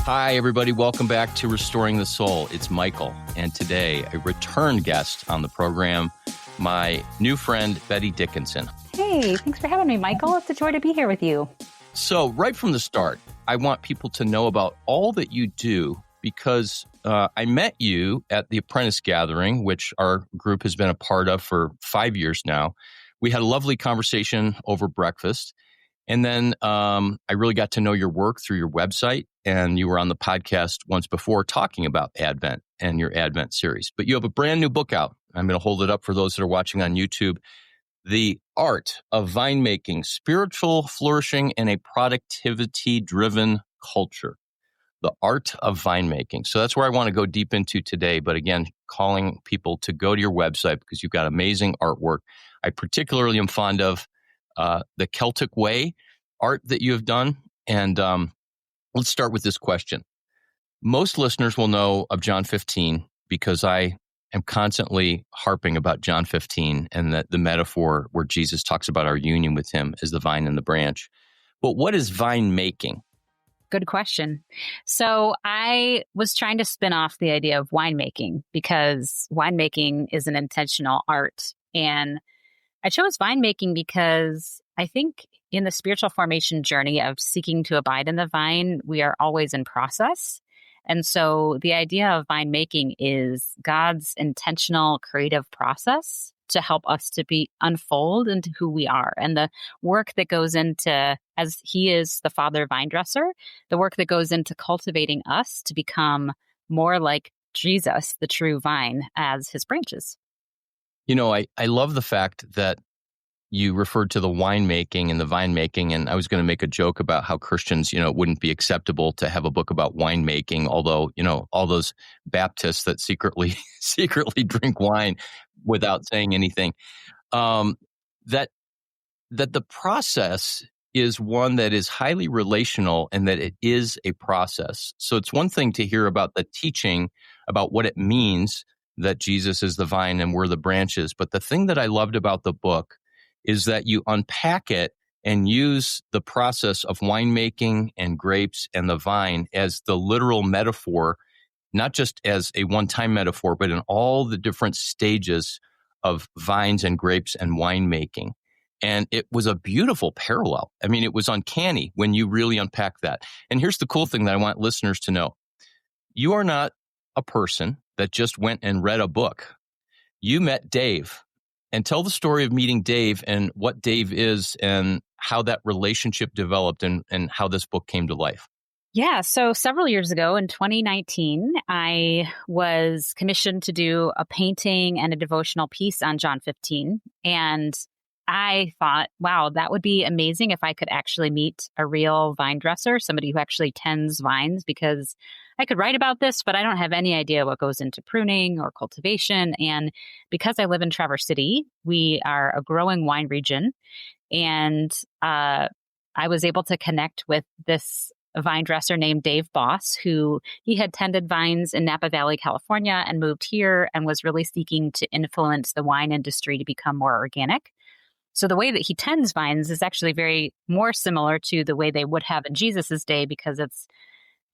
Hi, everybody. Welcome back to Restoring the Soul. It's Michael, and today a return guest on the program, my new friend, Bette Dickinson. Hey, thanks for having me, Michael. It's a joy to be here with you. So right from the start, I want people to know about all that you do because I met you at the Apprentice Gathering, which our group has been a part of for 5 years now. We had a lovely conversation over breakfast. And then I really got to know your work through your website, and you were on the podcast once before talking about Advent and your Advent series. But you have a brand new book out. I'm going to hold it up for those that are watching on YouTube. The Art of Vinemaking, Spiritual Flourishing in a Productivity-Driven Culture. The Art of Vinemaking. So that's where I want to go deep into today. But again, calling people to go to your website because you've got amazing artwork. I particularly am fond of the Celtic Way art that you have done. And let's start with this question. Most listeners will know of John 15 because I am constantly harping about John 15 and the metaphor where Jesus talks about our union with him as the vine and the branch. But what is vine making? Good question. So I was trying to spin off the idea of winemaking because winemaking is an intentional art. And I chose winemaking because I think in the spiritual formation journey of seeking to abide in the vine, we are always in process. And so the idea of winemaking is God's intentional creative process to help us to be unfold into who we are. And the work that goes into, as he is the Father vine dresser, the work that goes into cultivating us to become more like Jesus, the true vine, as his branches. You know, I love the fact that you referred to the winemaking and the vine making, and I was going to make a joke about how Christians, it wouldn't be acceptable to have a book about winemaking, although, all those Baptists that secretly drink wine without saying anything, that the process is one that is highly relational and that it is a process. So it's one thing to hear about the teaching about what it means that Jesus is the vine and we're the branches. But the thing that I loved about the book is that you unpack it and use the process of winemaking and grapes and the vine as the literal metaphor, not just as a one-time metaphor, but in all the different stages of vines and grapes and winemaking. And it was a beautiful parallel. I mean, it was uncanny when you really unpack that. And here's the cool thing that I want listeners to know. You are not a person that just went and read a book. You met Dave. And tell the story of meeting Dave and what Dave is and how that relationship developed and how this book came to life. Yeah. So several years ago in 2019, I was commissioned to do a painting and a devotional piece on John 15. And I thought, wow, that would be amazing if I could actually meet a real vine dresser, somebody who actually tends vines, because I could write about this, but I don't have any idea what goes into pruning or cultivation. And because I live in Traverse City, we are a growing wine region. And I was able to connect with this vine dresser named Dave Boss, who he had tended vines in Napa Valley, California, and moved here and was really seeking to influence the wine industry to become more organic. So the way that he tends vines is actually very more similar to the way they would have in Jesus's day, because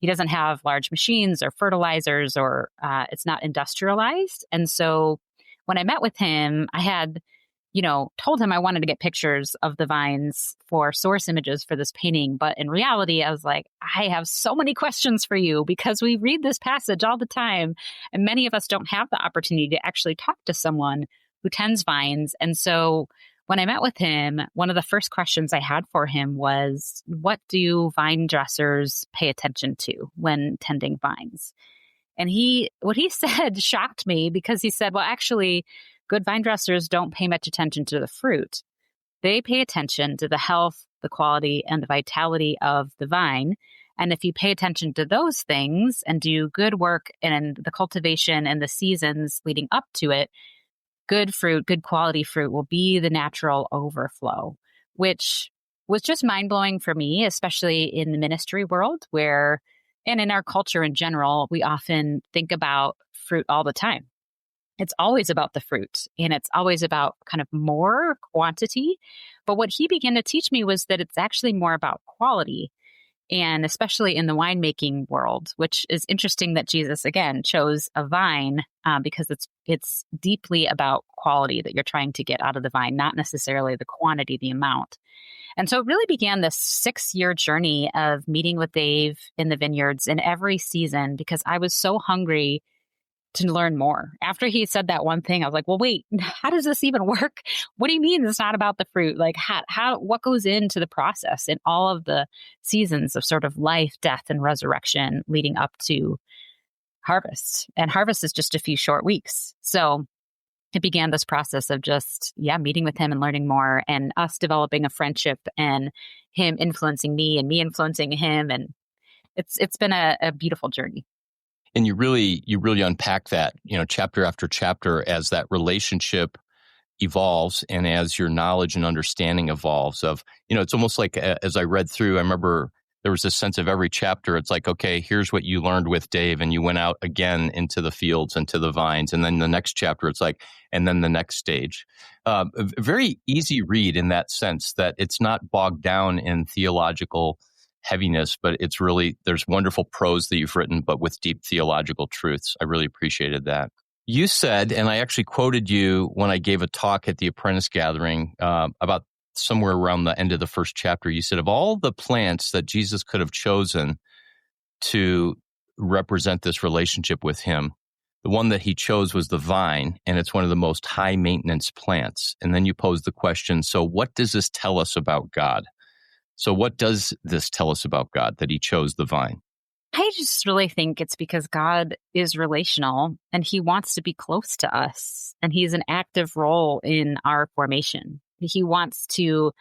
he doesn't have large machines or fertilizers, or it's not industrialized. And so when I met with him, I had, told him I wanted to get pictures of the vines for source images for this painting. But in reality, I was like, I have so many questions for you because we read this passage all the time. And many of us don't have the opportunity to actually talk to someone who tends vines. And so when I met with him, one of the first questions I had for him was, what do vine dressers pay attention to when tending vines? And what he said shocked me, because he said, well, actually, good vine dressers don't pay much attention to the fruit. They pay attention to the health, the quality, and the vitality of the vine. And if you pay attention to those things and do good work in the cultivation and the seasons leading up to it, good fruit, good quality fruit will be the natural overflow, which was just mind-blowing for me, especially in the ministry world and in our culture in general, we often think about fruit all the time. It's always about the fruit, and it's always about kind of more quantity. But what he began to teach me was that it's actually more about quality. And especially in the winemaking world, which is interesting that Jesus, again, chose a vine because it's deeply about quality that you're trying to get out of the vine, not necessarily the quantity, the amount. And so it really began this 6-year journey of meeting with Dave in the vineyards in every season because I was so hungry to learn more. After he said that one thing, I was like, well, wait, how does this even work? What do you mean it's not about the fruit? Like what goes into the process in all of the seasons of sort of life, death, and resurrection leading up to harvest? And harvest is just a few short weeks. So it began this process of just, meeting with him and learning more and us developing a friendship and him influencing me and me influencing him. And it's been a beautiful journey. And you really unpack that, chapter after chapter as that relationship evolves and as your knowledge and understanding evolves of, it's almost like as I read through, I remember there was this sense of every chapter. It's like, okay, here's what you learned with Dave, and you went out again into the fields and to the vines. And then the next chapter, it's like, and then the next stage. A very easy read in that sense that it's not bogged down in theological heaviness, but it's really, there's wonderful prose that you've written, but with deep theological truths. I really appreciated that. You said, and I actually quoted you when I gave a talk at the Apprentice Gathering about somewhere around the end of the first chapter, you said, of all the plants that Jesus could have chosen to represent this relationship with him, the one that he chose was the vine, and it's one of the most high maintenance plants. And then you posed the question, so what does this tell us about God? So what does this tell us about God, that he chose the vine? I just really think it's because God is relational and he wants to be close to us. And he's an active role in our formation. He wants to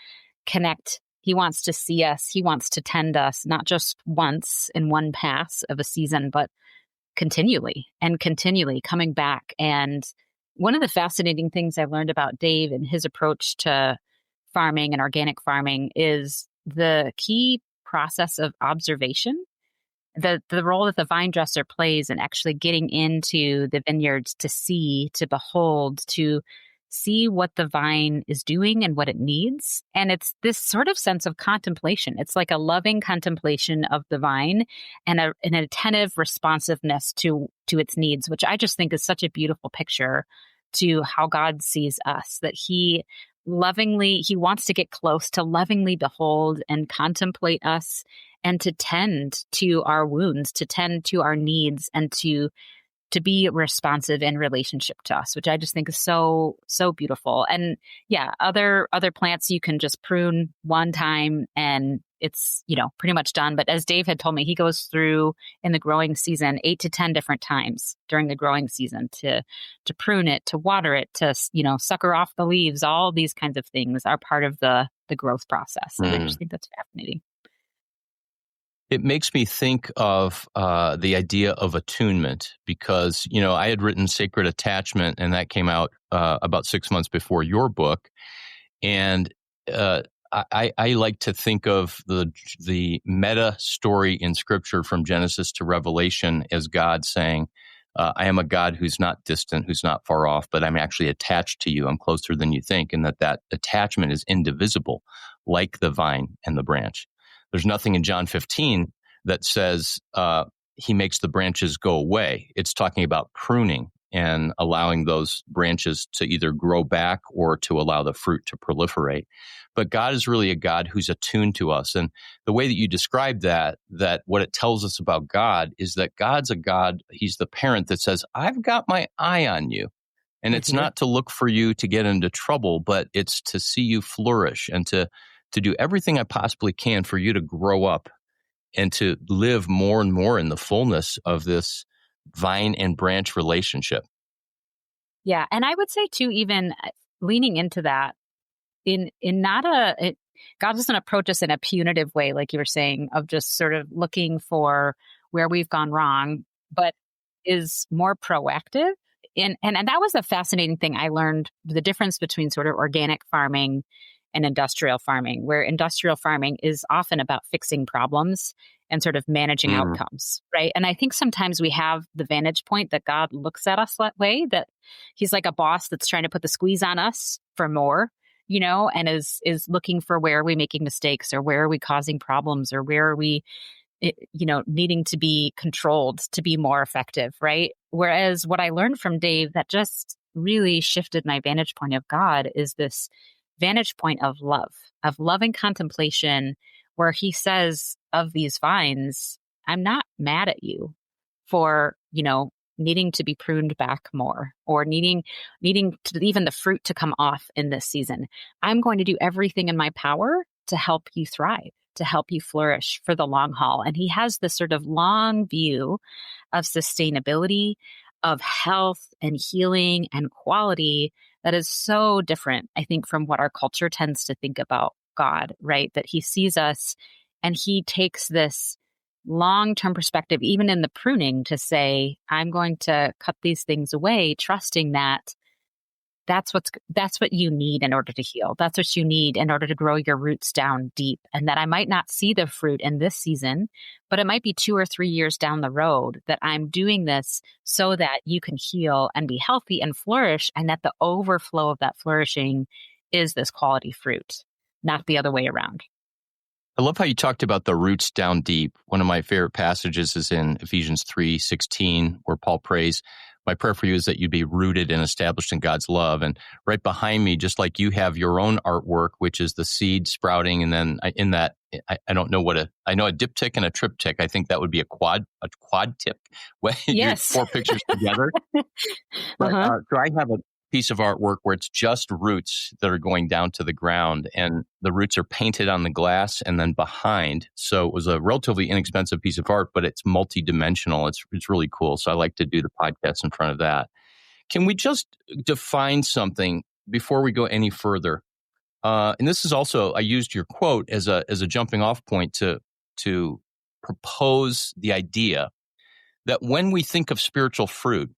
connect. He wants to see us. He wants to tend us, not just once in one pass of a season, but continually coming back. And one of the fascinating things I've learned about Dave and his approach to farming and organic farming is the key process of observation, the role that the vine dresser plays in actually getting into the vineyards to see, to behold, to see what the vine is doing and what it needs. And it's this sort of sense of contemplation. It's like a loving contemplation of the vine and an attentive responsiveness to its needs, which I just think is such a beautiful picture to how God sees us, that he wants to get close, to lovingly behold and contemplate us and to tend to our wounds, to tend to our needs, and to be responsive in relationship to us, which I just think is so, so beautiful. And other plants you can just prune one time and it's, pretty much done. But as Dave had told me, he goes through in the growing season 8 to 10 different times during the growing season to prune it, to water it, to, sucker off the leaves. All these kinds of things are part of the growth process. And I just think that's fascinating. It makes me think of the idea of attunement because, I had written Sacred Attachment, and that came out about 6 months before your book. And I like to think of the meta story in Scripture from Genesis to Revelation as God saying, I am a God who's not distant, who's not far off, but I'm actually attached to you. I'm closer than you think. And that attachment is indivisible, like the vine and the branch. There's nothing in John 15 that says he makes the branches go away. It's talking about pruning and allowing those branches to either grow back or to allow the fruit to proliferate. But God is really a God who's attuned to us. And the way that you describe that what it tells us about God is that God's a God, he's the parent that says, I've got my eye on you. And it's not to look for you to get into trouble, but it's to see you flourish and to do everything I possibly can for you to grow up and to live more and more in the fullness of this vine and branch relationship. Yeah. And I would say too, even leaning into that in not God doesn't approach us in a punitive way, like you were saying, of just sort of looking for where we've gone wrong, but is more proactive. And that was a fascinating thing I learned, the difference between sort of organic farming and industrial farming, where industrial farming is often about fixing problems and sort of managing outcomes, right? And I think sometimes we have the vantage point that God looks at us that way, that he's like a boss that's trying to put the squeeze on us for more, and is looking for where are we making mistakes, or where are we causing problems, or where are we, needing to be controlled to be more effective, right? Whereas what I learned from Dave that just really shifted my vantage point of God is this vantage point of love and contemplation, where he says of these vines, I'm not mad at you for, needing to be pruned back more, or needing to even the fruit to come off in this season. I'm going to do everything in my power to help you thrive, to help you flourish for the long haul. And he has this sort of long view of sustainability, of health and healing and quality that is so different, I think, from what our culture tends to think about God, right? That he sees us and he takes this long-term perspective, even in the pruning, to say, I'm going to cut these things away, trusting that that's what you need in order to heal. That's what you need in order to grow your roots down deep. And that I might not see the fruit in this season, but it might be 2 or 3 years down the road that I'm doing this so that you can heal and be healthy and flourish. And that the overflow of that flourishing is this quality fruit, not the other way around. I love how you talked about the roots down deep. One of my favorite passages is in Ephesians 3:16, where Paul prays, my prayer for you is that you'd be rooted and established in God's love. And right behind me, just like you have your own artwork, which is the seed sprouting. And then in that, I don't know I know a diptych and a triptych. I think that would be a quad tip. Yes. 4 pictures together. But, so I have a piece of artwork where it's just roots that are going down to the ground, and the roots are painted on the glass and then behind. So it was a relatively inexpensive piece of art, but it's multidimensional. It's really cool. So I like to do the podcast in front of that. Can we just define something before we go any further? And this is also, I used your quote as a jumping off point to propose the idea that when we think of spiritual fruit,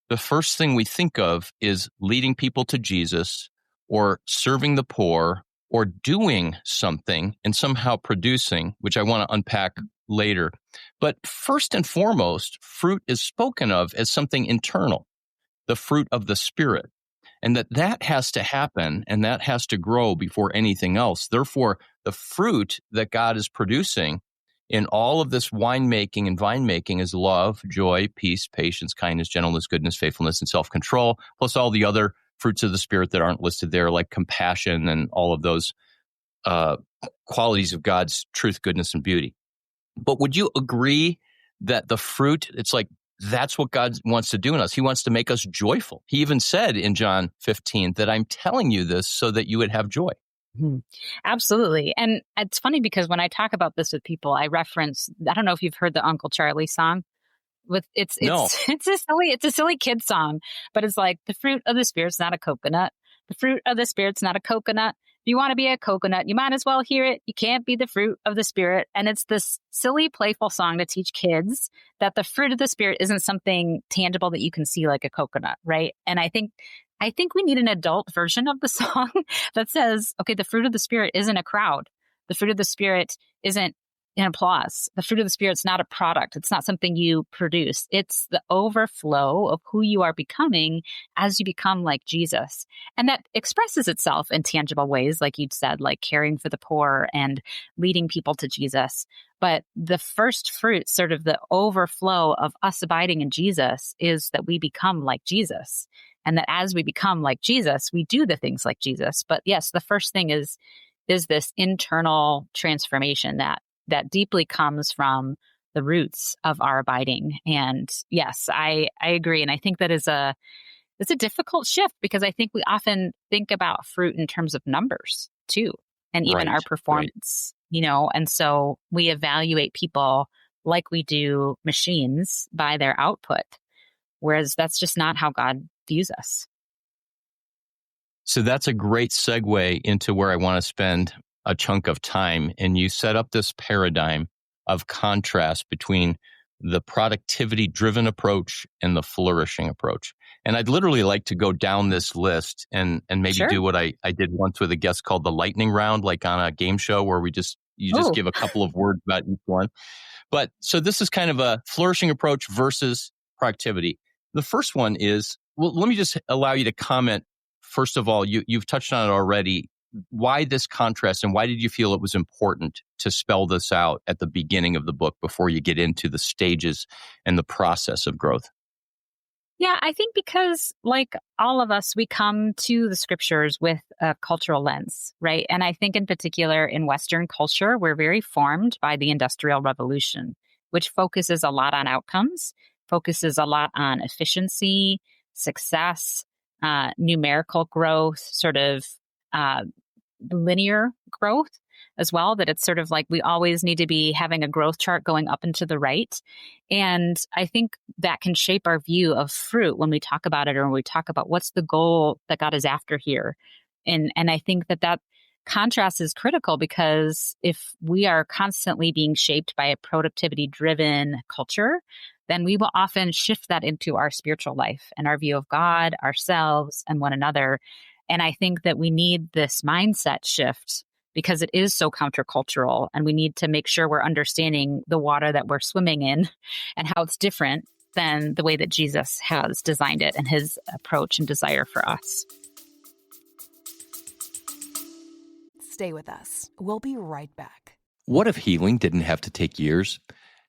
the first thing we think of is leading people to Jesus, or serving the poor, or doing something and somehow producing, which I want to unpack later. But first and foremost, fruit is spoken of as something internal, the fruit of the Spirit, and that has to happen and that has to grow before anything else. Therefore, the fruit that God is producing in all of this winemaking and vine making is love, joy, peace, patience, kindness, gentleness, goodness, faithfulness, and self-control, plus all the other fruits of the Spirit that aren't listed there, like compassion and all of those qualities of God's truth, goodness, and beauty. But would you agree that the fruit, it's like that's what God wants to do in us? He wants to make us joyful. He even said in John 15 that I'm telling you this so that you would have joy. Mm-hmm. Absolutely. And it's funny because when I talk about this with people, I reference, I don't know if you've heard the Uncle Charlie song. It's a silly kid song, but it's like the fruit of the Spirit's not a coconut. The fruit of the Spirit's not a coconut. If you want to be a coconut, you might as well hear it. You can't be the fruit of the Spirit. And it's this silly, playful song to teach kids that the fruit of the Spirit isn't something tangible that you can see like a coconut, right? And I think we need an adult version of the song that says, okay, the fruit of the Spirit isn't a crowd. The fruit of the Spirit isn't an applause. The fruit of the Spirit's not a product. It's not something you produce. It's the overflow of who you are becoming as you become like Jesus. And that expresses itself in tangible ways, like you'd said, like caring for the poor and leading people to Jesus. But the first fruit, sort of the overflow of us abiding in Jesus, is that we become like Jesus. And that as we become like Jesus, we do the things like Jesus. But yes, the first thing is this internal transformation that deeply comes from the roots of our abiding. And yes, I agree. And I think that it's a difficult shift, because I think we often think about fruit in terms of numbers too, and even our performance, and so we evaluate people like we do machines by their output, whereas that's just not how God views us. So that's a great segue into where I want to spend a chunk of time. And you set up this paradigm of contrast between the productivity-driven approach and the flourishing approach. And I'd literally like to go down this list and maybe do what I did once with a guest called the lightning round, like on a game show where you just give a couple of words about each one. But so this is kind of a flourishing approach versus productivity. The first one is, well, let me just allow you to comment. First of all, you've touched on it already. why this contrast, and why did you feel it was important to spell this out at the beginning of the book before you get into the stages and the process of growth? Yeah, I think because, like all of us, we come to the scriptures with a cultural lens, right? And I think in particular in Western culture, we're very formed by the Industrial Revolution, which focuses a lot on outcomes, focuses a lot on efficiency, success, numerical growth, sort of uh, linear growth as well, that it's sort of like we always need to be having a growth chart going up and to the right. And I think that can shape our view of fruit when we talk about it, or when we talk about what's the goal that God is after here. And I think that contrast is critical, because if we are constantly being shaped by a productivity driven culture, then we will often shift that into our spiritual life and our view of God, ourselves, and one another. And I think that we need this mindset shift because it is so countercultural, and we need to make sure we're understanding the water that we're swimming in and how it's different than the way that Jesus has designed it and his approach and desire for us. Stay with us. We'll be right back. What if healing didn't have to take years?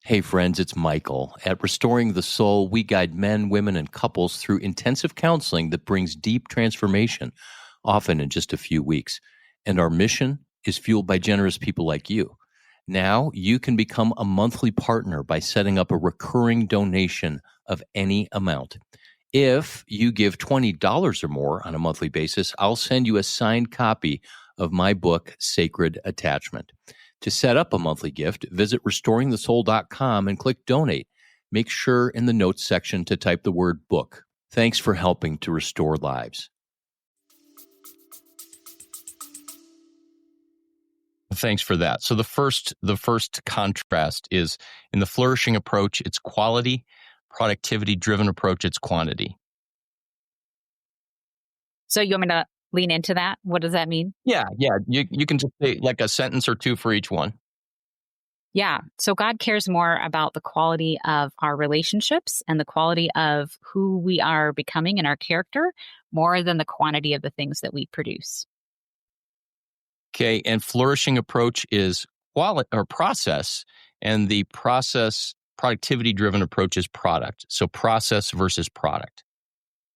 Hey friends, it's Michael. At Restoring the Soul, we guide men, women, and couples through intensive counseling that brings deep transformation, often in just a few weeks. And our mission is fueled by generous people like you. Now you can become a monthly partner by setting up a recurring donation of any amount. If you give $20 or more on a monthly basis, I'll send you a signed copy of my book, Sacred Attachment. To set up a monthly gift, visit restoringthesoul.com and click donate. Make sure in the notes section to type the word book. Thanks for helping to restore lives. Thanks for that. So the first contrast is in the flourishing approach, it's quality; productivity driven approach, it's quantity. So you want me to lean into that? What does that mean? Yeah. You can just say like a sentence or two for each one. Yeah. So God cares more about the quality of our relationships and the quality of who we are becoming and our character, more than the quantity of the things that we produce. Okay, and flourishing approach is quality or process, and the process productivity driven approach is product. So process versus product.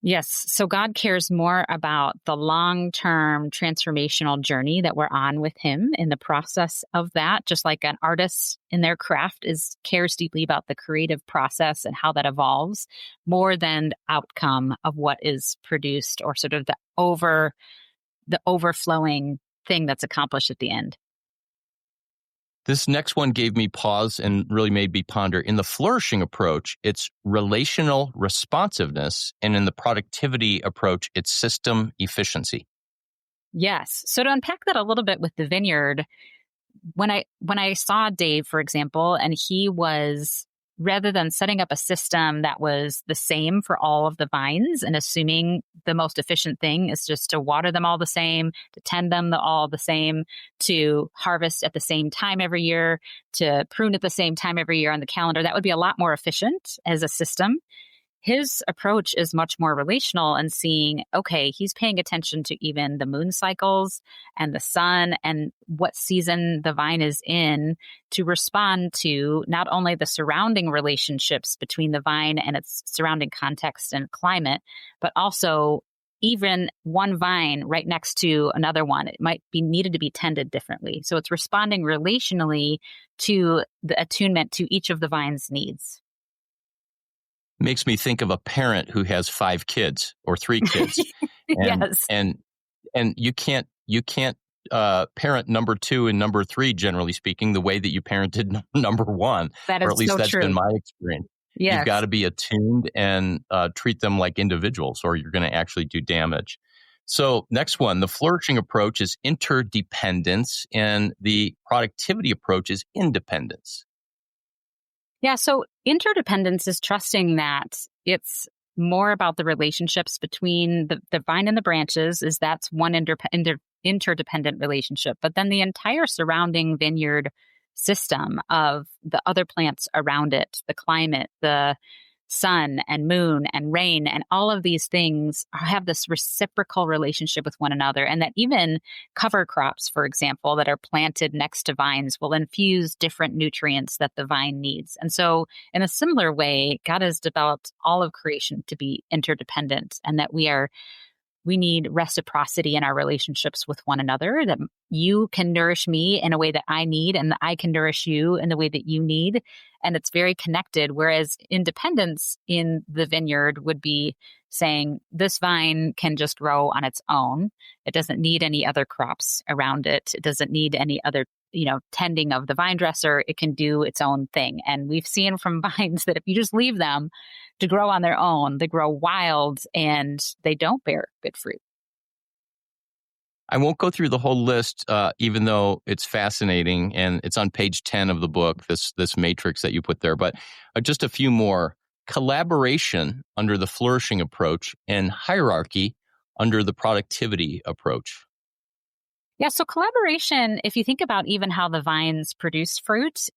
Yes. So God cares more about the long-term transformational journey that we're on with him in the process of that, just like an artist in their craft cares deeply about the creative process and how that evolves, more than the outcome of what is produced, or sort of the overflowing thing that's accomplished at the end. This next one gave me pause and really made me ponder. In the flourishing approach, it's relational responsiveness, and in the productivity approach, it's system efficiency. Yes. So to unpack that a little bit with the vineyard, when I saw Dave, for example, and he was, rather than setting up a system that was the same for all of the vines and assuming the most efficient thing is just to water them all the same, to tend them all the same, to harvest at the same time every year, to prune at the same time every year on the calendar, that would be a lot more efficient as a system. His approach is much more relational and seeing, okay, he's paying attention to even the moon cycles and the sun and what season the vine is in, to respond to not only the surrounding relationships between the vine and its surrounding context and climate, but also even one vine right next to another one. It might be needed to be tended differently. So it's responding relationally to the attunement to each of the vine's needs. Makes me think of a parent who has 5 kids or 3 kids. Yes. And you can't parent number 2 and number 3, generally speaking, the way that you parented number 1. That or is at least so that's true. been my experience. Yes. You've got to be attuned and treat them like individuals, or you're going to actually do damage. So next one, the flourishing approach is interdependence, and the productivity approach is independence. Yeah, so interdependence is trusting that it's more about the relationships between the vine and the branches, is that's one interdependent relationship. But then the entire surrounding vineyard system of the other plants around it, the climate, the sun and moon and rain and all of these things have this reciprocal relationship with one another. And that even cover crops, for example, that are planted next to vines will infuse different nutrients that the vine needs. And so in a similar way, God has developed all of creation to be interdependent, and that we need reciprocity in our relationships with one another, that you can nourish me in a way that I need, and that I can nourish you in the way that you need. And it's very connected. Whereas independence in the vineyard would be saying this vine can just grow on its own. It doesn't need any other crops around it. It doesn't need any other, tending of the vine dresser. It can do its own thing. And we've seen from vines that if you just leave them to grow on their own, they grow wild and they don't bear good fruit. I won't go through the whole list, even though it's fascinating, and it's on page 10 of the book, this matrix that you put there. But just a few more. Collaboration under the flourishing approach, and hierarchy under the productivity approach. Yeah, so collaboration, if you think about even how the vines produce fruit,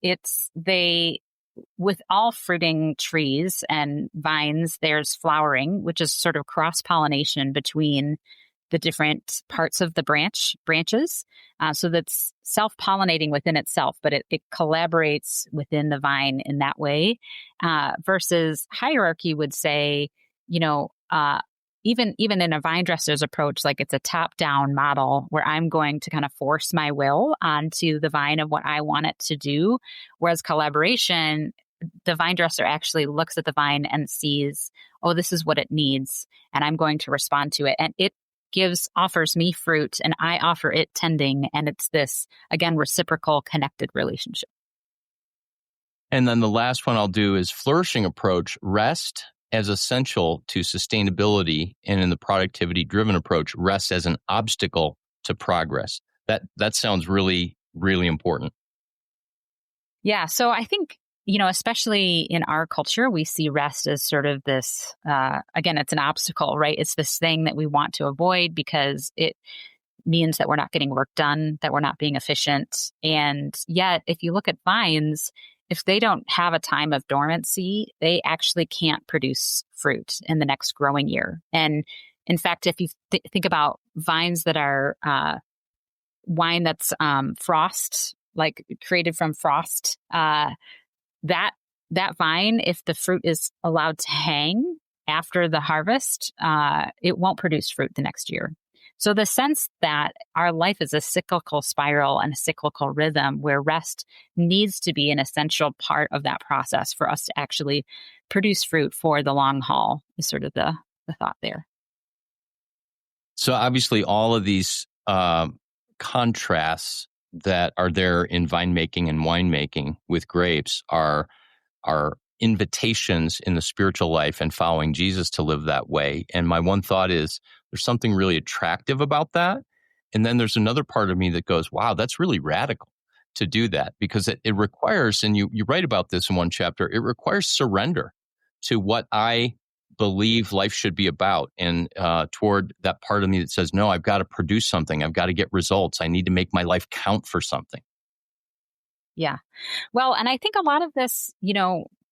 with all fruiting trees and vines, there's flowering, which is sort of cross-pollination between the different parts of the branches. So that's self-pollinating within itself, but it collaborates within the vine in that way. Versus hierarchy would say, even in a vine dresser's approach, like it's a top-down model where I'm going to kind of force my will onto the vine of what I want it to do. Whereas collaboration, the vine dresser actually looks at the vine and sees, oh, this is what it needs, and I'm going to respond to it. And it offers me fruit, and I offer it tending. And it's this, again, reciprocal, connected relationship. And then the last one I'll do is flourishing approach, rest as essential to sustainability, and in the productivity driven approach, rest as an obstacle to progress. That sounds really, really important. Yeah. So I think, especially in our culture, we see rest as sort of this, again, it's an obstacle, right? It's this thing that we want to avoid because it means that we're not getting work done, that we're not being efficient. And yet, if you look at vines, if they don't have a time of dormancy, they actually can't produce fruit in the next growing year. And in fact, if you think about vines that are wine that's frost, like created from frost, that vine, if the fruit is allowed to hang after the harvest, it won't produce fruit the next year. So the sense that our life is a cyclical spiral and a cyclical rhythm where rest needs to be an essential part of that process for us to actually produce fruit for the long haul is sort of the thought there. So obviously all of these contrasts that are there in vinemaking and winemaking with grapes are invitations in the spiritual life and following Jesus to live that way. And my one thought is there's something really attractive about that. And then there's another part of me that goes, wow, that's really radical to do that, because it requires, and you write about this in one chapter, it requires surrender to what I believe life should be about, and toward that part of me that says, no, I've got to produce something. I've got to get results. I need to make my life count for something. Yeah. Well, and I think a lot of this,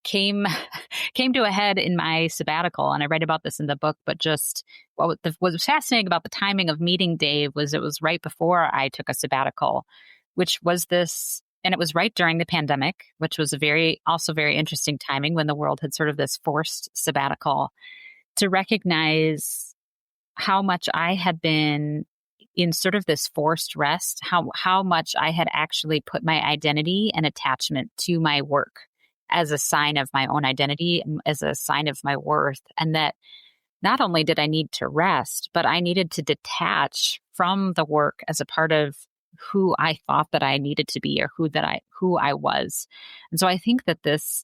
came to a head in my sabbatical, and I write about this in the book. But just what was fascinating about the timing of meeting Dave was it was right before I took a sabbatical, which was this, and it was right during the pandemic, which was also very interesting timing when the world had sort of this forced sabbatical, to recognize how much I had been in sort of this forced rest, how much I had actually put my identity and attachment to my work as a sign of my own identity, as a sign of my worth. And that not only did I need to rest, but I needed to detach from the work as a part of who I thought that I needed to be, or who I was. And so I think that this,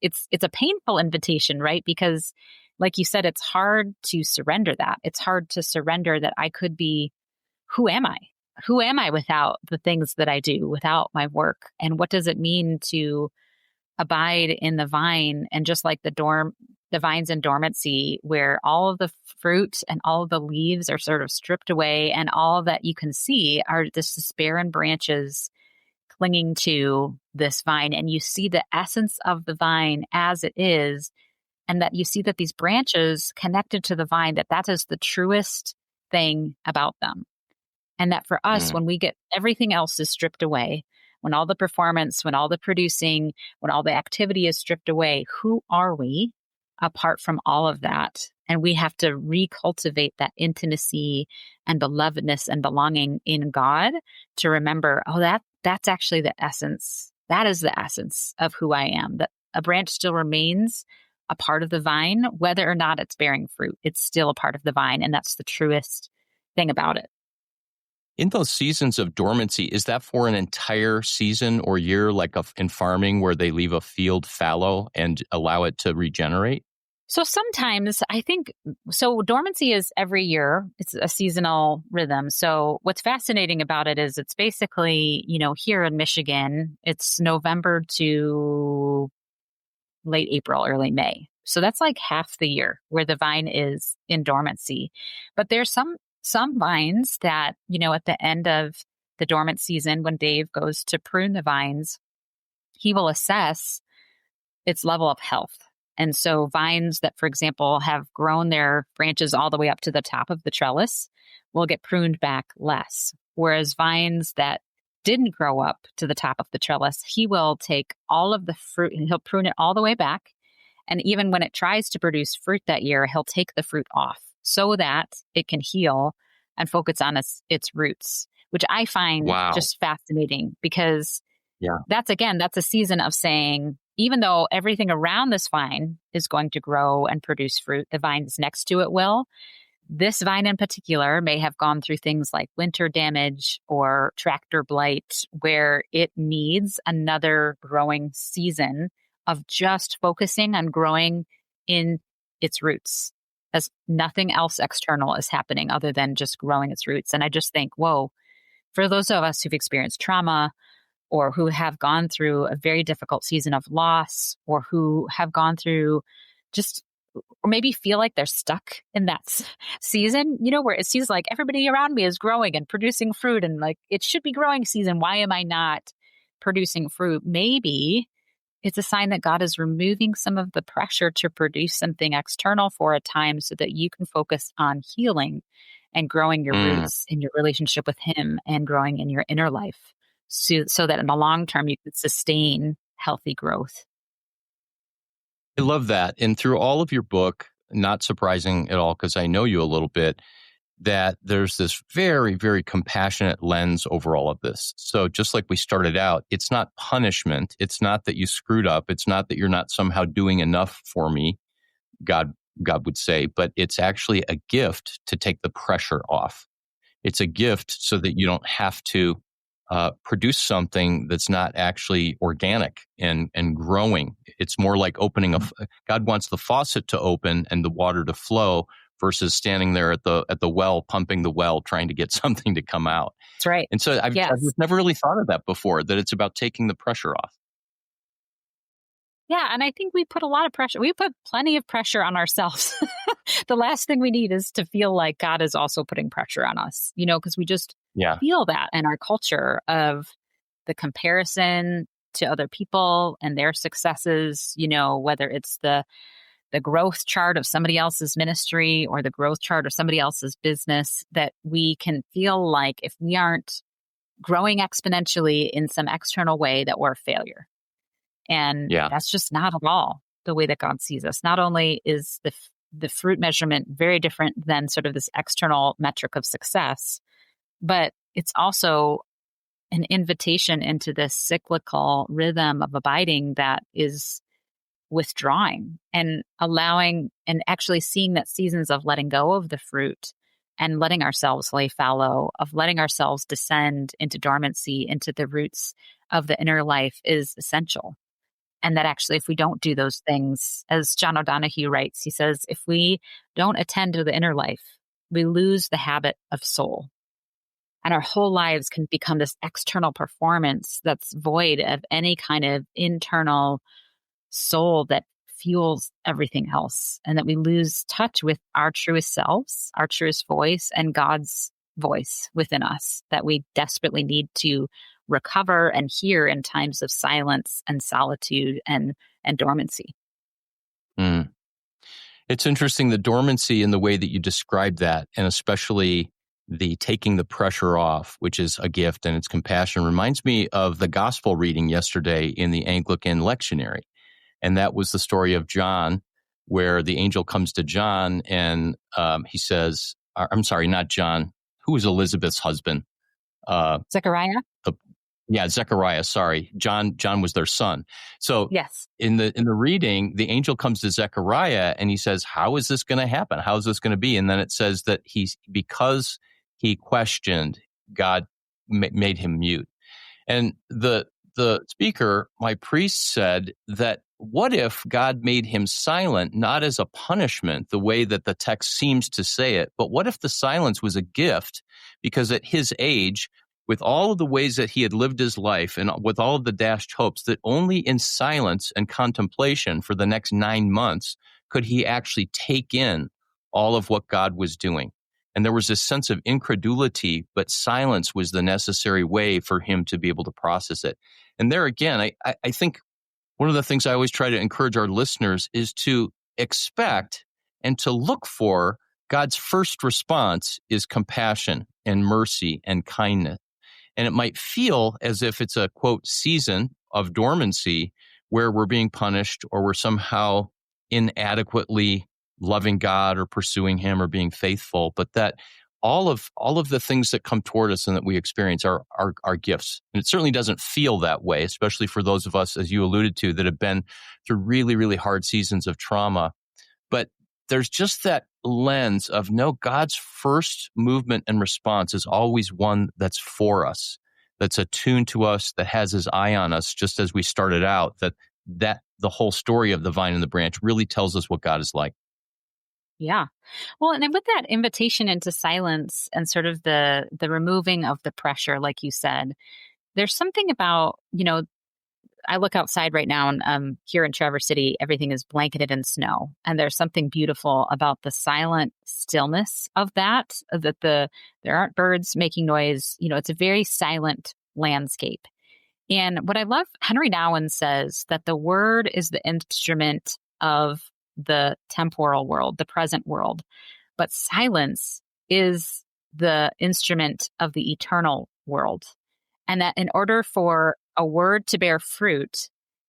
it's a painful invitation, right? Because like you said, it's hard to surrender that. It's hard to surrender that I could be, who am I? Who am I without the things that I do, without my work? And what does it mean to abide in the vine? And just like the vines in dormancy, where all of the fruit and all of the leaves are sort of stripped away, and all that you can see are this barren branches clinging to this vine. And you see the essence of the vine as it is, and that you see that these branches connected to the vine, that is the truest thing about them. And that for us, when we get everything else is stripped away, when all the performance, when all the producing, when all the activity is stripped away, who are we apart from all of that? And we have to recultivate that intimacy and belovedness and belonging in God to remember, that's actually the essence. That is the essence of who I am. That a branch still remains a part of the vine, whether or not it's bearing fruit. It's still a part of the vine. And that's the truest thing about it. In those seasons of dormancy, is that for an entire season or year, like in farming, where they leave a field fallow and allow it to regenerate? So sometimes dormancy is every year. It's a seasonal rhythm. So what's fascinating about it is it's basically, here in Michigan, it's November to late April, early May. So that's like half the year where the vine is in dormancy. But there's some vines that, at the end of the dormant season, when Dave goes to prune the vines, he will assess its level of health. And so vines that, for example, have grown their branches all the way up to the top of the trellis will get pruned back less. Whereas vines that didn't grow up to the top of the trellis, he will take all of the fruit and he'll prune it all the way back. And even when it tries to produce fruit that year, he'll take the fruit off so that it can heal and focus on its roots, which I find just fascinating because that's a season of saying, even though everything around this vine is going to grow and produce fruit, the vines next to it will. This vine in particular may have gone through things like winter damage or tractor blight, where it needs another growing season of just focusing on growing in its roots, as nothing else external is happening other than just growing its roots. And I just think, whoa, for those of us who've experienced trauma or who have gone through a very difficult season of loss, or who have gone through or maybe feel like they're stuck in that season, where it seems like everybody around me is growing and producing fruit and like it should be growing season. Why am I not producing fruit? Maybe it's a sign that God is removing some of the pressure to produce something external for a time so that you can focus on healing and growing your roots in your relationship with Him and growing in your inner life so that in the long term you could sustain healthy growth. I love that. And through all of your book, not surprising at all, because I know you a little bit, that there's this very, very compassionate lens over all of this. So just like we started out, it's not punishment. It's not that you screwed up. It's not that you're not somehow doing enough for me, God would say, but it's actually a gift to take the pressure off. It's a gift so that you don't have to produce something that's not actually organic and growing. It's more like opening God wants the faucet to open and the water to flow versus standing there at the well, pumping the well, trying to get something to come out. That's right. And so I've just never really thought of that before, that it's about taking the pressure off. Yeah. And I think we put a lot of pressure. We put plenty of pressure on ourselves. The last thing we need is to feel like God is also putting pressure on us, because we just feel that in our culture of the comparison to other people and their successes, whether it's the growth chart of somebody else's ministry or the growth chart of somebody else's business, that we can feel like if we aren't growing exponentially in some external way, that we're a failure. And that's just not at all the way that God sees us. Not only is the fruit measurement very different than sort of this external metric of success, but it's also an invitation into this cyclical rhythm of abiding that is withdrawing and allowing and actually seeing that seasons of letting go of the fruit and letting ourselves lay fallow, of letting ourselves descend into dormancy, into the roots of the inner life is essential. And that actually, if we don't do those things, as John O'Donohue writes, he says, if we don't attend to the inner life, we lose the habit of soul. And our whole lives can become this external performance that's void of any kind of internal soul that fuels everything else. And that we lose touch with our truest selves, our truest voice, and God's voice within us that we desperately need to recover and hear in times of silence and solitude and dormancy. It's interesting, the dormancy in the way that you described that, and especially the taking the pressure off, which is a gift and it's compassion, reminds me of the gospel reading yesterday in the Anglican lectionary. And that was the story of John, where the angel comes to John and he says, I'm sorry, not John. Who was Elizabeth's husband? Zechariah? Yeah, Zechariah, sorry. John was their son. So Yes. in the reading, the angel comes to Zechariah and he says, how is this going to happen? How is this going to be? And then it says that because he questioned, God made him mute. And the speaker, my priest, said that what if God made him silent, not as a punishment, the way that the text seems to say it, but what if the silence was a gift? Because at his age, with all of the ways that he had lived his life and with all of the dashed hopes, that only in silence and contemplation for the next 9 months could he actually take in all of what God was doing. And there was this sense of incredulity, but silence was the necessary way for him to be able to process it. And there again, I think one of the things I always try to encourage our listeners is to expect and to look for God's first response is compassion and mercy and kindness. And it might feel as if it's a, quote, season of dormancy where we're being punished or we're somehow inadequately loving God or pursuing him or being faithful, but that all of the things that come toward us and that we experience are gifts. And it certainly doesn't feel that way, especially for those of us, as you alluded to, that have been through really, really hard seasons of trauma. But there's just that lens of, no, God's first movement and response is always one that's for us, that's attuned to us, that has his eye on us, just as we started out, that the whole story of the vine and the branch really tells us what God is like. Yeah. Well, and then with that invitation into silence and sort of the removing of the pressure, like you said, there's something about, I look outside right now and here in Traverse City, everything is blanketed in snow. And there's something beautiful about the silent stillness of that there aren't birds making noise. It's a very silent landscape. And what I love, Henry Nouwen says that the word is the instrument of the temporal world, the present world, but silence is the instrument of the eternal world. And that in order for a word to bear fruit,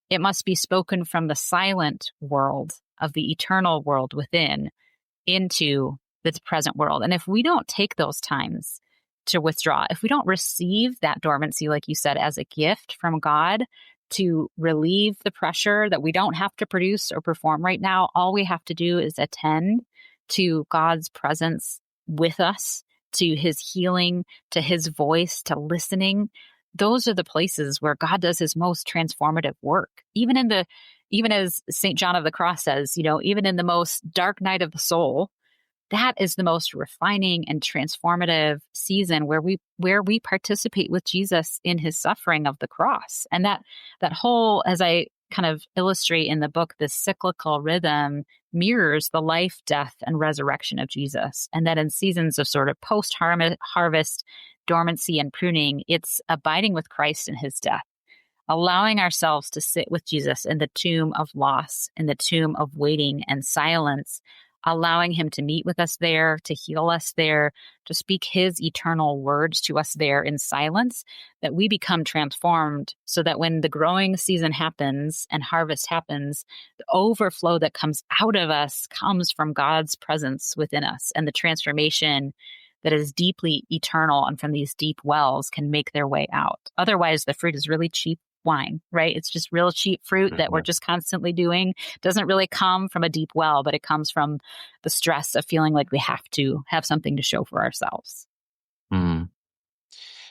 it must be spoken from the silent world of the eternal world within into the present world. And if we don't take those times to withdraw, if we don't receive that dormancy, like you said, as a gift from God, to relieve the pressure that we don't have to produce or perform right now, all we have to do is attend to God's presence with us, to his healing, to his voice, to listening. Those are the places where God does his most transformative work. Even as St. John of the Cross says, even in the most dark night of the soul, that is the most refining and transformative season where we participate with Jesus in his suffering of the cross. And that whole, as I kind of illustrate in the book, this cyclical rhythm mirrors the life, death, and resurrection of Jesus. And that in seasons of sort of post-harvest dormancy and pruning, it's abiding with Christ in his death, allowing ourselves to sit with Jesus in the tomb of loss, in the tomb of waiting and silence, allowing him to meet with us there, to heal us there, to speak his eternal words to us there in silence, that we become transformed so that when the growing season happens and harvest happens, the overflow that comes out of us comes from God's presence within us, and the transformation that is deeply eternal and from these deep wells can make their way out. Otherwise, the fruit is really cheap wine, right? It's just real cheap fruit that we're just constantly doing. Doesn't really come from a deep well, but it comes from the stress of feeling like we have to have something to show for ourselves. Mm.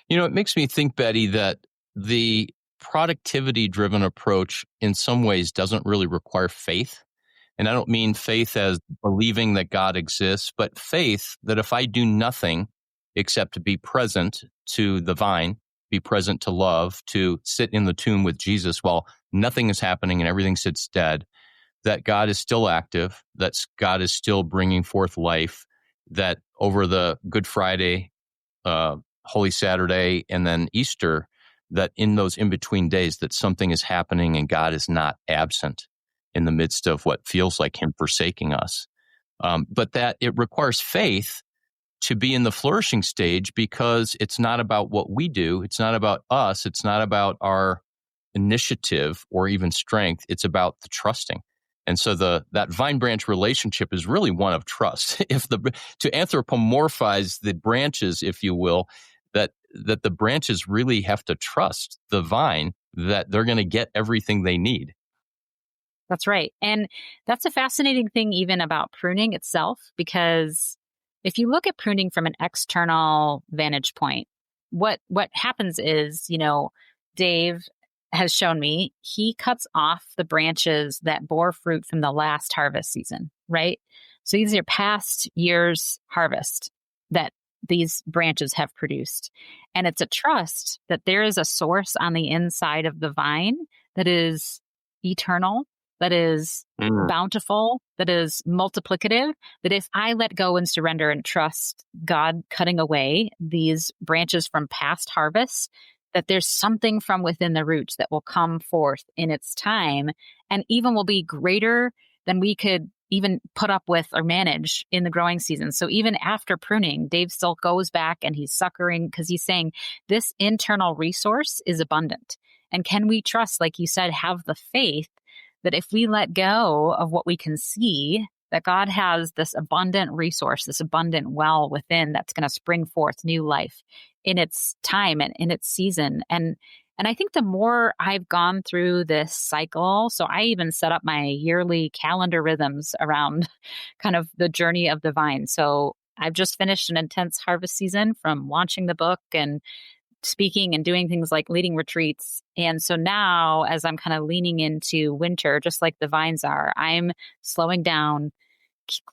It makes me think, Betty, that the productivity-driven approach in some ways doesn't really require faith. And I don't mean faith as believing that God exists, but faith that if I do nothing except to be present to the vine, be present to love, to sit in the tomb with Jesus while nothing is happening and everything sits dead, that God is still active, that God is still bringing forth life, that over the Good Friday, Holy Saturday, and then Easter, that in those in-between days that something is happening and God is not absent in the midst of what feels like him forsaking us. But that it requires faith to be in the flourishing stage, because it's not about what we do. It's not about us. It's not about our initiative or even strength. It's about the trusting. And so that vine branch relationship is really one of trust. To anthropomorphize the branches, if you will, that the branches really have to trust the vine that they're going to get everything they need. That's right. And that's a fascinating thing even about pruning itself, because if you look at pruning from an external vantage point, what happens is, Dave has shown me, he cuts off the branches that bore fruit from the last harvest season, right? So these are past year's harvest that these branches have produced. And it's a trust that there is a source on the inside of the vine that is eternal, that is bountiful, that is multiplicative, that if I let go and surrender and trust God cutting away these branches from past harvests, that there's something from within the roots that will come forth in its time and even will be greater than we could even put up with or manage in the growing season. So even after pruning, Dave still goes back and he's suckering, because he's saying this internal resource is abundant. And can we trust, like you said, have the faith that if we let go of what we can see, that God has this abundant resource, this abundant well within that's going to spring forth new life in its time and in its season. And I think the more I've gone through this cycle, so I even set up my yearly calendar rhythms around kind of the journey of the vine. So I've just finished an intense harvest season from launching the book and speaking and doing things like leading retreats. And so now, as I'm kind of leaning into winter, just like the vines are, I'm slowing down,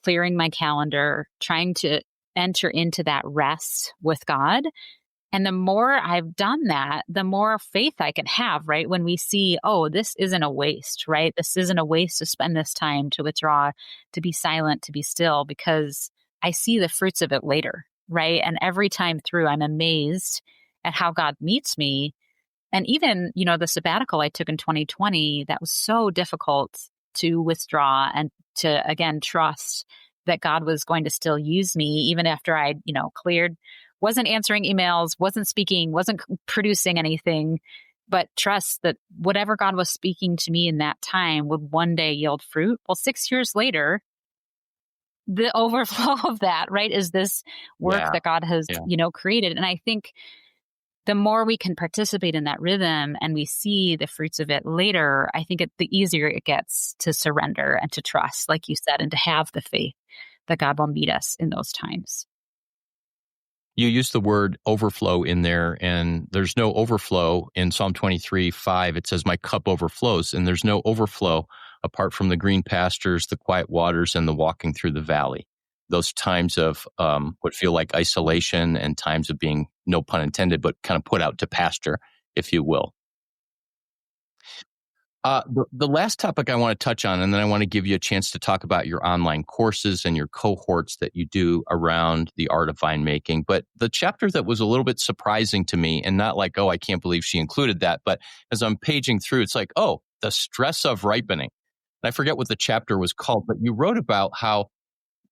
clearing my calendar, trying to enter into that rest with God. And the more I've done that, the more faith I can have, right? When we see, oh, this isn't a waste, right? This isn't a waste to spend this time, to withdraw, to be silent, to be still, because I see the fruits of it later, right? And every time through, I'm amazed at how God meets me. And even, the sabbatical I took in 2020, that was so difficult to withdraw and to, again, trust that God was going to still use me, even after I, cleared, wasn't answering emails, wasn't speaking, wasn't producing anything, but trust that whatever God was speaking to me in that time would one day yield fruit. Well, 6 years later, the overflow of that, right, is this work that God has, created. And I think the more we can participate in that rhythm and we see the fruits of it later, I think the easier it gets to surrender and to trust, like you said, and to have the faith that God will meet us in those times. You use the word overflow in there, and there's no overflow in Psalm 23:5. It says, my cup overflows, and there's no overflow apart from the green pastures, the quiet waters, and the walking through the valley. Those times of what feel like isolation and times of being, no pun intended, but kind of put out to pasture, if you will. The last topic I want to touch on, and then I want to give you a chance to talk about your online courses and your cohorts that you do around the art of winemaking. But the chapter that was a little bit surprising to me, and not like, oh, I can't believe she included that, but as I'm paging through, it's like, oh, the stress of ripening. And I forget what the chapter was called, but you wrote about how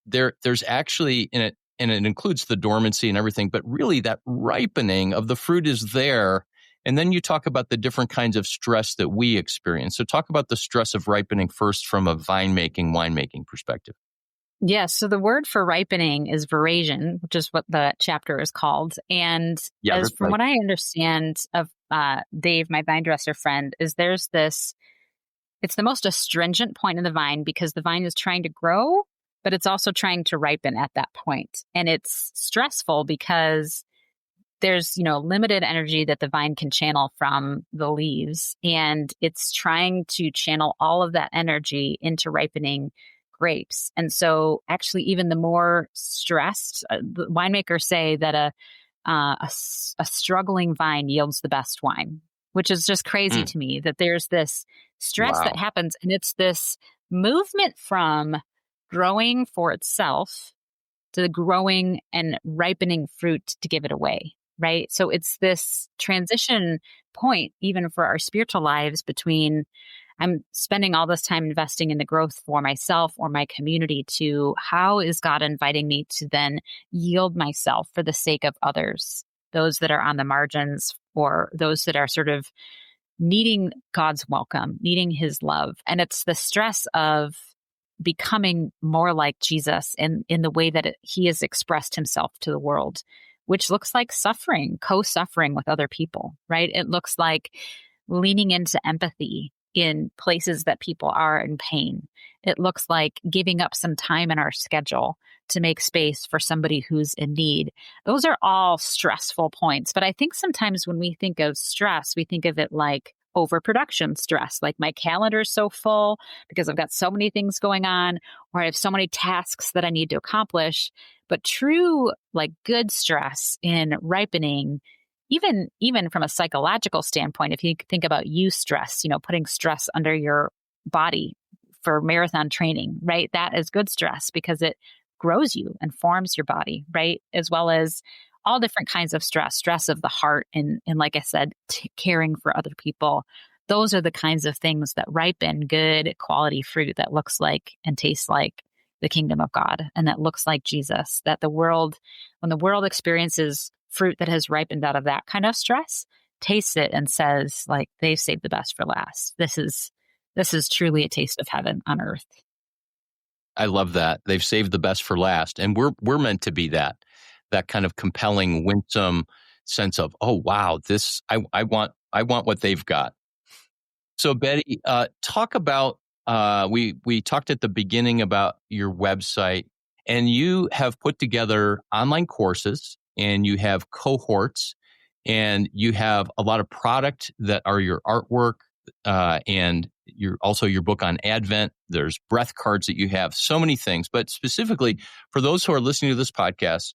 there's actually in it, and it includes the dormancy and everything, but really that ripening of the fruit is there. And then you talk about the different kinds of stress that we experience. So talk about the stress of ripening first from a winemaking perspective. Yes. So the word for ripening is verasion, which is what the chapter is called. And from what I understand of Dave, my vine dresser friend, is there's this, it's the most astringent point in the vine because the vine is trying to grow, but it's also trying to ripen at that point. And it's stressful because there's, limited energy that the vine can channel from the leaves. And it's trying to channel all of that energy into ripening grapes. And so actually, even the more stressed, the winemakers say that a struggling vine yields the best wine, which is just crazy to me, that there's this stress that happens. And it's this movement from growing for itself to the growing and ripening fruit to give it away. Right. So it's this transition point, even for our spiritual lives, between I'm spending all this time investing in the growth for myself or my community, to how is God inviting me to then yield myself for the sake of others, those that are on the margins or those that are sort of needing God's welcome, needing his love. And it's the stress of becoming more like Jesus in the way that he has expressed himself to the world, which looks like suffering, co-suffering with other people, right? It looks like leaning into empathy in places that people are in pain. It looks like giving up some time in our schedule to make space for somebody who's in need. Those are all stressful points. But I think sometimes when we think of stress, we think of it like overproduction stress, like my calendar is so full because I've got so many things going on, or I have so many tasks that I need to accomplish. But true, like good stress in ripening, even from a psychological standpoint, if you think about eustress, putting stress under your body for marathon training, right? That is good stress because it grows you and forms your body, right? As well as all different kinds of stress of the heart. And like I said, caring for other people. Those are the kinds of things that ripen good quality fruit that looks like and tastes like the kingdom of God. And that looks like Jesus, that when the world experiences fruit that has ripened out of that kind of stress, tastes it and says, like, they've saved the best for last. This is truly a taste of heaven on earth. I love that. They've saved the best for last. And we're meant to be that kind of compelling, winsome sense of, oh, wow, this, I want what they've got. So Betty, talk about, we talked at the beginning about your website, and you have put together online courses and you have cohorts and you have a lot of product that are your artwork, and your book on Advent. There's breath cards that you have, so many things. But specifically for those who are listening to this podcast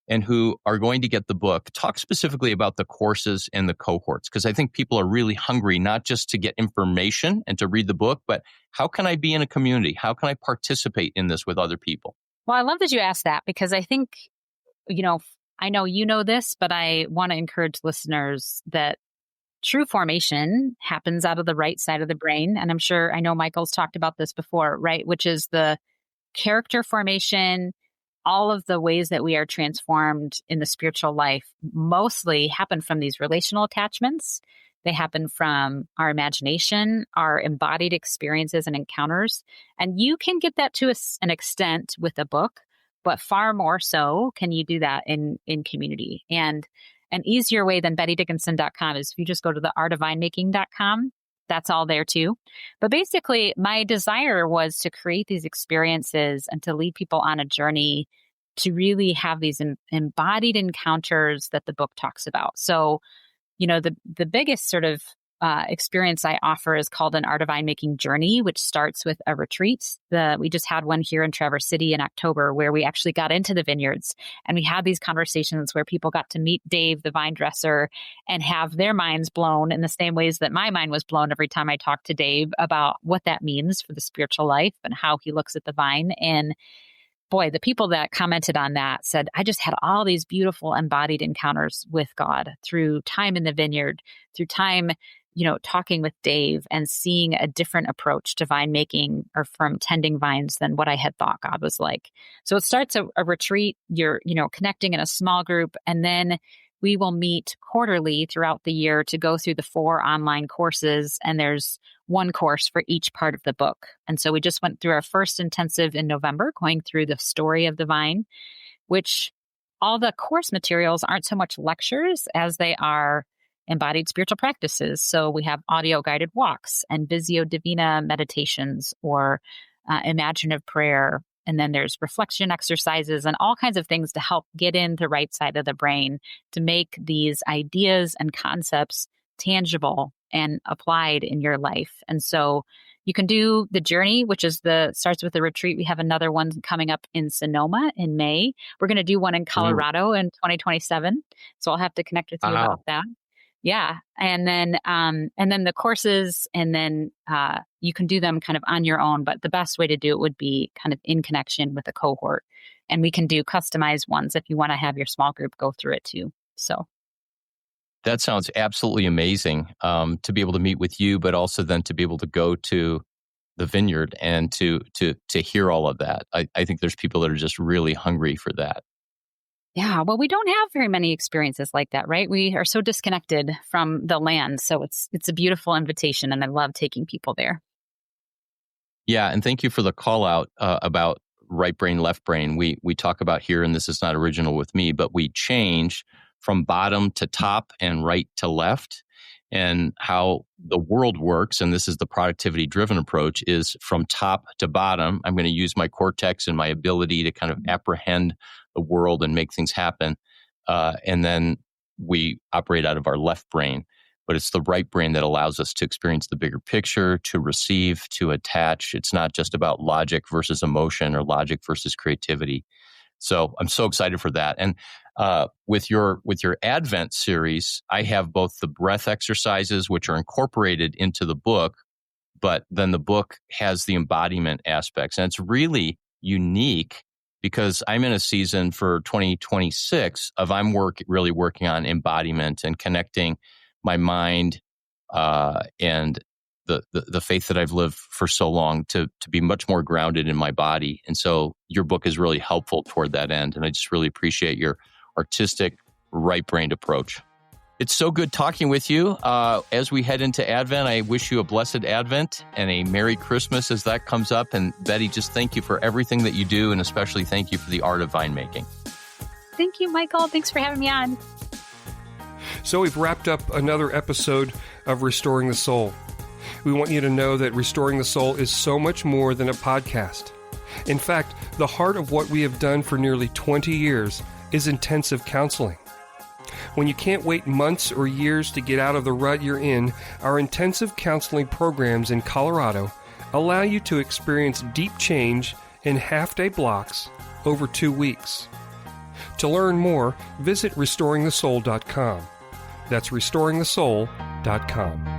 and who are going to get the book, talk specifically about the courses and the cohorts, because I think people are really hungry, not just to get information and to read the book, but how can I be in a community? How can I participate in this with other people? Well, I love that you asked that, because I think, I know you know this, but I want to encourage listeners that true formation happens out of the right side of the brain. And I know Michael's talked about this before, right? Which is the character formation. All of the ways that we are transformed in the spiritual life mostly happen from these relational attachments. They happen from our imagination, our embodied experiences and encounters. And you can get that to an extent with a book, but far more so can you do that in community. And an easier way than BetteDickinson.com is if you just go to the artofvinemaking.com. That's all there too. But basically, my desire was to create these experiences and to lead people on a journey to really have these embodied encounters that the book talks about. So, the biggest sort of experience I offer is called an Art of Winemaking Journey, which starts with a retreat. We just had one here in Traverse City in October where we actually got into the vineyards and we had these conversations where people got to meet Dave, the vine dresser, and have their minds blown in the same ways that my mind was blown every time I talked to Dave about what that means for the spiritual life and how he looks at the vine. And boy, the people that commented on that said, I just had all these beautiful embodied encounters with God through time in the vineyard, through time talking with Dave and seeing a different approach to vine making or from tending vines than what I had thought God was like. So it starts a retreat, you're, connecting in a small group, and then we will meet quarterly throughout the year to go through the 4 online courses. And there's one course for each part of the book. And so we just went through our first intensive in November, going through the story of the vine, which all the course materials aren't so much lectures as they are embodied spiritual practices. So we have audio guided walks and Visio Divina meditations or imaginative prayer. And then there's reflection exercises and all kinds of things to help get in the right side of the brain to make these ideas and concepts tangible and applied in your life. And so you can do the journey, which is starts with the retreat. We have another one coming up in Sonoma in May. We're going to do one in Colorado in 2027. So I'll have to connect with you about that. Yeah. And then the courses, and then you can do them kind of on your own, but the best way to do it would be kind of in connection with a cohort. And we can do customized ones if you want to have your small group go through it too. So. That sounds absolutely amazing, to be able to meet with you, but also then to be able to go to the vineyard and to hear all of that. I think there's people that are just really hungry for that. Yeah, well, we don't have very many experiences like that, right? We are so disconnected from the land. So it's a beautiful invitation, and I love taking people there. Yeah, and thank you for the call out about right brain, left brain. We talk about here, and this is not original with me, but we change from bottom to top and right to left. And how the world works, and this is the productivity-driven approach, is from top to bottom. I'm going to use my cortex and my ability to kind of apprehend the world and make things happen. And then we operate out of our left brain. But it's the right brain that allows us to experience the bigger picture, to receive, to attach. It's not just about logic versus emotion or logic versus creativity. So I'm so excited for that. And with your Advent series, I have both the breath exercises, which are incorporated into the book, but then the book has the embodiment aspects. And it's really unique because I'm in a season for 2026 of really working on embodiment and connecting my mind and the faith that I've lived for so long to be much more grounded in my body. And so your book is really helpful toward that end. And I just really appreciate your artistic, right-brained approach. It's so good talking with you. As we head into Advent, I wish you a blessed Advent and a Merry Christmas as that comes up. And Betty, just thank you for everything that you do, and especially thank you for the art of winemaking. Thank you, Michael. Thanks for having me on. So we've wrapped up another episode of Restoring the Soul. We want you to know that Restoring the Soul is so much more than a podcast. In fact, the heart of what we have done for nearly 20 years is intensive counseling. When you can't wait months or years to get out of the rut you're in, our intensive counseling programs in Colorado allow you to experience deep change in half-day blocks over 2 weeks. To learn more, visit restoringthesoul.com. That's restoringthesoul.com.